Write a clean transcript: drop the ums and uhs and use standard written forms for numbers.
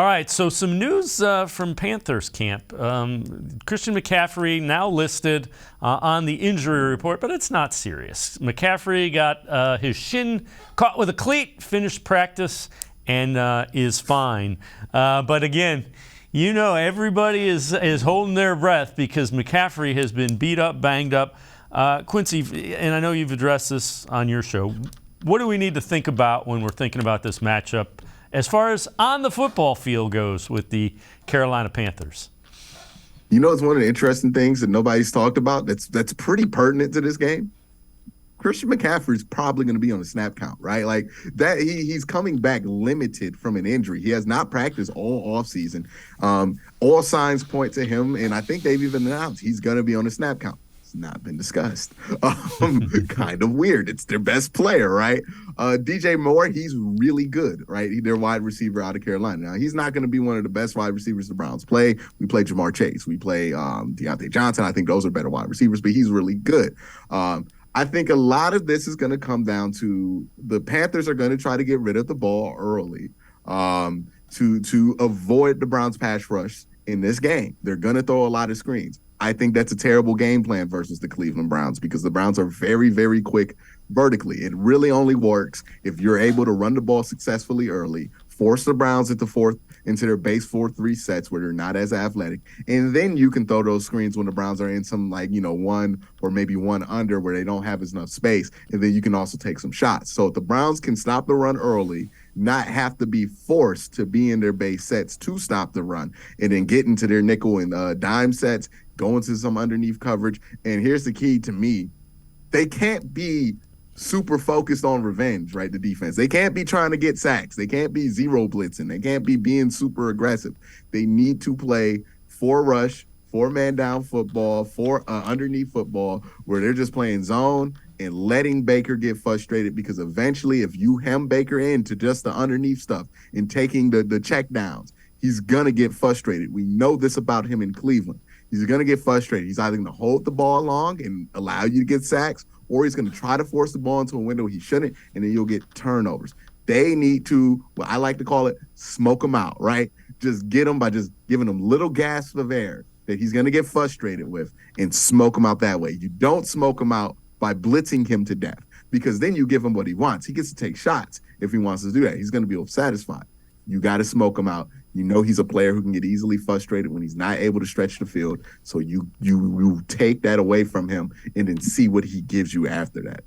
All right, so some news from Panthers camp. Christian McCaffrey now listed on the injury report, but it's not serious. McCaffrey got his shin caught with a cleat, finished practice, and is fine. But again, you know everybody is holding their breath because McCaffrey has been beat up, banged up. Quincy, and I know you've addressed this on your show, what do we need to think about when we're thinking about this matchup as far as on the football field goes with the Carolina Panthers? You know, it's one of the interesting things that nobody's talked about that's pretty pertinent to this game. Christian McCaffrey is probably going to be on the snap count, right? Like that, he's coming back limited from an injury. He has not practiced all offseason. All signs point to him, and I think they've even announced he's going to be on the snap count. Not been discussed. Kind of weird. It's their best player, right? DJ Moore, he's really good, right? He's their wide receiver out of Carolina. Now, he's not going to be one of the best wide receivers the Browns play. We play Jamar Chase. We play Deontay Johnson. I think those are better wide receivers, but he's really good. I think a lot of this is going to come down to the Panthers are going to try to get rid of the ball early to avoid the Browns pass rush in this game. They're going to throw a lot of screens. I think that's a terrible game plan versus the Cleveland Browns because the Browns are very, very quick vertically. It really only works if you're able to run the ball successfully early, force the Browns into their base 4-3 sets where they're not as athletic, and then you can throw those screens when the Browns are in some one or maybe one under where they don't have enough space, and then you can also take some shots. So if the Browns can stop the run early, not have to be forced to be in their base sets to stop the run, and then get into their nickel and dime sets, go into some underneath coverage. And here's the key to me. They can't be super focused on revenge, right? The defense. They can't be trying to get sacks. They can't be zero blitzing. They can't be being super aggressive. They need to play 4 man down football, 4 underneath football, where they're just playing zone and letting Baker get frustrated, because eventually if you hem Baker into just the underneath stuff and taking the check downs, he's going to get frustrated. We know this about him in Cleveland. He's going to get frustrated. He's either going to hold the ball long and allow you to get sacks, or he's going to try to force the ball into a window he shouldn't, and then you'll get turnovers. They need to, what I like to call it, smoke him out, right? Just get him by just giving him little gasps of air that he's going to get frustrated with and smoke him out that way. You don't smoke him out by blitzing him to death, because then you give him what he wants. He gets to take shots if he wants to do that. He's going to be satisfied. You got to smoke him out. You know he's a player who can get easily frustrated when he's not able to stretch the field. So you take that away from him and then see what he gives you after that.